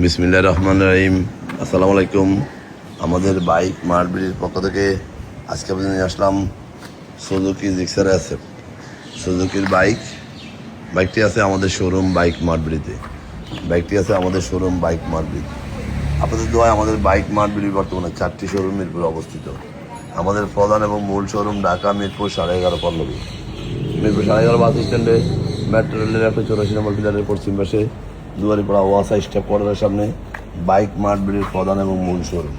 বিসমিল্লাহির রহমানির রহিম। আসসালামু আলাইকুম। আমাদের বাইক মার্টবিডির পক্ষ থেকে আজকে আপনাদের নিয়ে আসলাম সুজুকি জিক্সার অ্যাসেট। সুজুকির বাইকটি আছে আমাদের শোরুম বাইক মার্টবিডিতে। আপনাদের দোয়ায় আমাদের বাইক মার্টবিডি বর্তমানে 4টি শোরুম মিরপুরে অবস্থিত। আমাদের প্রধান এবং মূল শোরুম ঢাকা মিরপুর 11.5 পল্লবী। মিরপুর 11.5 বাস স্ট্যান্ডে মেট্রো রেলের 184 নম্বর পিলারের পশ্চিম পাশে দুয়ারিপাড়া ওয়াসা স্টেপ কোয়ার্টারের সামনে বাইক মার্টবিডির প্রধান এবং মূল শোরুম।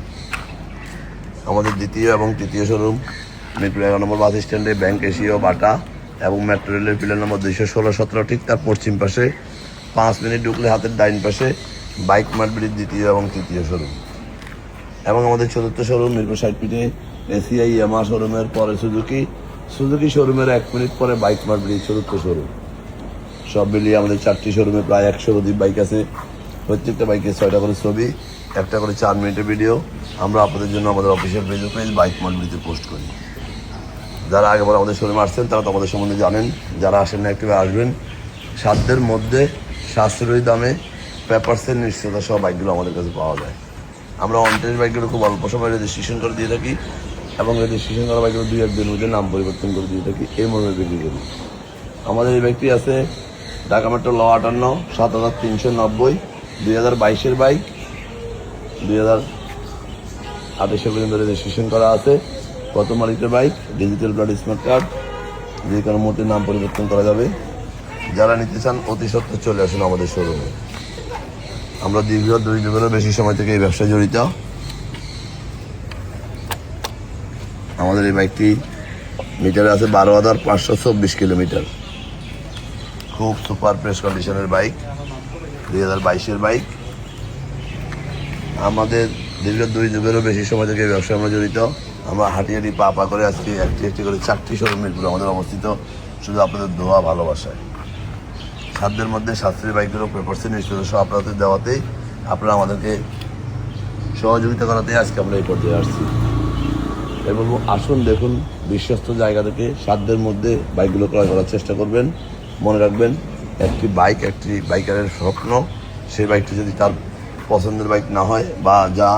আমাদের দ্বিতীয় এবং তৃতীয় শোরুম মিরপুর 11 নম্বর বাস স্ট্যান্ডে ব্যাংক এশিয়া বাটা এবং মেট্রো রেলের পিলার নম্বর 216-17 ঠিক তার পশ্চিম পাশে 5 মিনিট ঢুকলে হাতের ডাইন পাশে বাইক মার্টবিডির দ্বিতীয় এবং তৃতীয় শোরুম। এবং আমাদের চতুর্থ শোরুম মিরপুর 60 ফিটে এসিআই ইয়ামা শোরুমের পরে সুজুকি শোরুমের 1 মিনিট পরে বাইক মার্টবিডির চতুর্থ শোরুম। সব মিলিয়ে আমাদের 4টি শোরুমে প্রায় 100 অধিক বাইক আছে। প্রত্যেকটা বাইকে 6টা করে ছবি, একটা করে 4 মিনিটের ভিডিও আমরা আপনাদের জন্য আমাদের অফিসিয়াল ফেসবুক পেজ বাইক মার্টবিডিতে পোস্ট করি। যারা আগেবার আমাদের শোরুমে আসছেন তারা তো আমাদের সম্বন্ধে জানেন, যারা আসেন না একটু আসবেন। সাধ্যের মধ্যে সাশ্রয়ী দামে পেপারসের নিশ্চয়তা সহ বাইকগুলো আমাদের কাছে পাওয়া যায়। আমরা অনটেস্ট বাইকগুলো খুব অল্প সময় রেজিস্ট্রেশন করে দিয়ে থাকি এবং রেজিস্ট্রেশন করা বাইকগুলো 2-1 দিনের মধ্যে নাম পরিবর্তন করে দিয়ে থাকি, এই মর্মে বিক্রি করি। আমাদের এই বাইকটি আছে ঢাকা মেট্রো ল 58 7390 2022-এর বাইক, 2028 পর্যন্ত রেজিস্ট্রেশন করা আছে। কত মালিকের বাইক, ডিজিটাল প্লাট স্মার্ট কার্ড, যে কোনো মুহূর্তে নাম পরিবর্তন করা যাবে। যারা নিতে চান অতি সত্ত্বর চলে আসুন আমাদের শোরুমে। আমরা দীর্ঘ 2 যুগেরও বেশি সময় থেকে এই ব্যবসায় জড়িত। আমাদের এই বাইকটি মিটারে আছে 12,524 কিলোমিটার। খুব সুপার ফ্রেশ কন্ডিশনের বাইক, 2022-এর বাইক। আমাদের দীর্ঘ 2 যুগেরও বেশি সময় থেকে এই ব্যবসায় আমরা জড়িত। আমরা হাঁটি পা করে আজকে একটি করে 4টি শোরুম মিরপুরে আমাদের অবস্থিত, শুধু আপনাদের দোয়া ভালোবাসায়। সাধ্যের মধ্যে সাশ্রয়ী বাইকগুলো পেপারসের নিশ্চয়তা সহ আপনাদের দেওয়াতেই, আপনারা আমাদেরকে সহযোগিতা করাতেই আজকে আমরা এই পর্যায়ে আসছি। তাই বলবো, আসুন দেখুন বিশ্বস্ত জায়গা থেকে সাধ্যের মধ্যে বাইকগুলো ক্রয় করার চেষ্টা করবেন। মনে রাখবেন, একটি বাইকারের স্বপ্ন, সেই বাইকটি যদি তার পছন্দের বাইক না হয় বা যা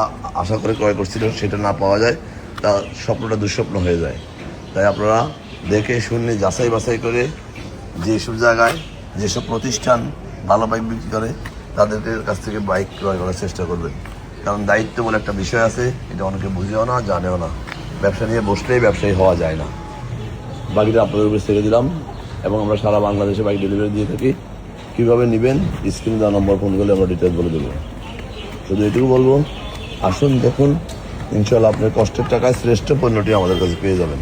আশা করে ক্রয় করছিল সেটা না পাওয়া যায়, তার স্বপ্নটা দুঃস্বপ্ন হয়ে যায়। তাই আপনারা দেখে শুনে যাচাই বাছাই করে যেসব জায়গায় যেসব প্রতিষ্ঠান ভালো বাইক বিক্রি করে তাদের কাছ থেকে বাইক ক্রয় করার চেষ্টা করবেন। কারণ দায়িত্ব বলে একটা বিষয় আছে, এটা অনেকে বুঝেও না, জানেও না। ব্যবসা নিয়ে বসলেই ব্যবসায়ী হওয়া যায় না। বাকিটা আপনাদের উপরে ছেড়ে দিলাম। এবং আমরা সারা বাংলাদেশে বাইক ডেলিভারি দিয়ে থাকি। কীভাবে নেবেন, স্ক্রিনে দেওয়া নম্বর ফোন করলে আমরা ডিটেলস বলে দেবো। শুধু এটুকু বলবো, আসুন দেখুন, ইনশাল্লাহ আপনার কষ্টের টাকায় শ্রেষ্ঠ পণ্যটি আমাদের কাছে পেয়ে যাবেন।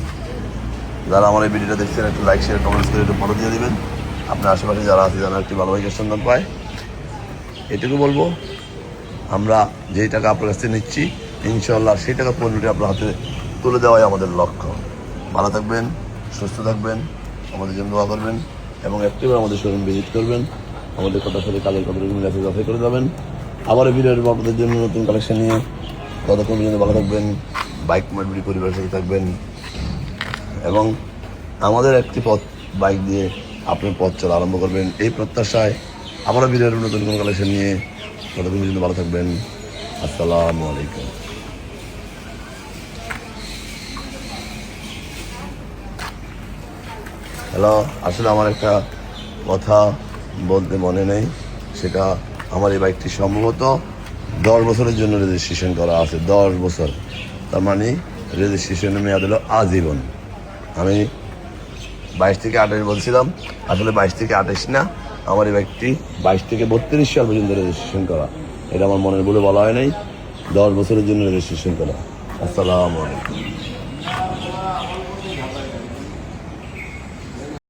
যারা আমার এই ভিডিওটা দেখছেন একটু লাইক শেয়ার কমেন্টস করে একটু ফলো দিয়ে দেবেন। আপনার আশেপাশে যারা আছে যারা একটি ভালো বাইকের সন্ধান পায়, এটুকু বলবো, আমরা যেই টাকা আপনার কাছে নিচ্ছি ইনশাল্লাহ সেই টাকা পণ্যটি আপনার হাতে তুলে দেওয়াই আমাদের লক্ষ্য। ভালো থাকবেন, সুস্থ থাকবেন, আমাদের জন্য দোয়া করবেন এবং একটিবার আমাদের শোরুম ভিজিট করবেন। আমাদের কথার সাথে কাজের কথা মিলে যাচাই করে যাবেন। আবার এই ভিডিওর আপনাদের জন্য নতুন কালেকশন নিয়ে, ততক্ষণ পর্যন্ত ভালো থাকবেন, বাইক মার্টবিডি পরিবারের সাথে থাকবেন এবং আমাদের একটি বাইক দিয়ে আপনি পথ চলা আরম্ভ করবেন, এই প্রত্যাশায় আবারও ভিডিওর নতুন কোনো কালেকশন নিয়ে, ততক্ষণ পর্যন্ত ভালো থাকবেন। আসসালামু আলাইকুম। হ্যালো, আসলে আমার একটা কথা বলতে মনে নেই, সেটা আমার এই বাইকটি সম্ভবত 10 বছরের জন্য রেজিস্ট্রেশন করা আছে। 10 বছর, তার মানে রেজিস্ট্রেশনের মেয়াদ হলো আজীবন। আমি 22 থেকে 28 বলছিলাম, আসলে 22 থেকে 28 না, আমার এই বাইকটি 22 থেকে 32 সাল পর্যন্ত রেজিস্ট্রেশন করা। এটা আমার মনের বলে বলা হয় নাই, 10 বছরের জন্য রেজিস্ট্রেশন করা। আসসালামু আলাইকুম।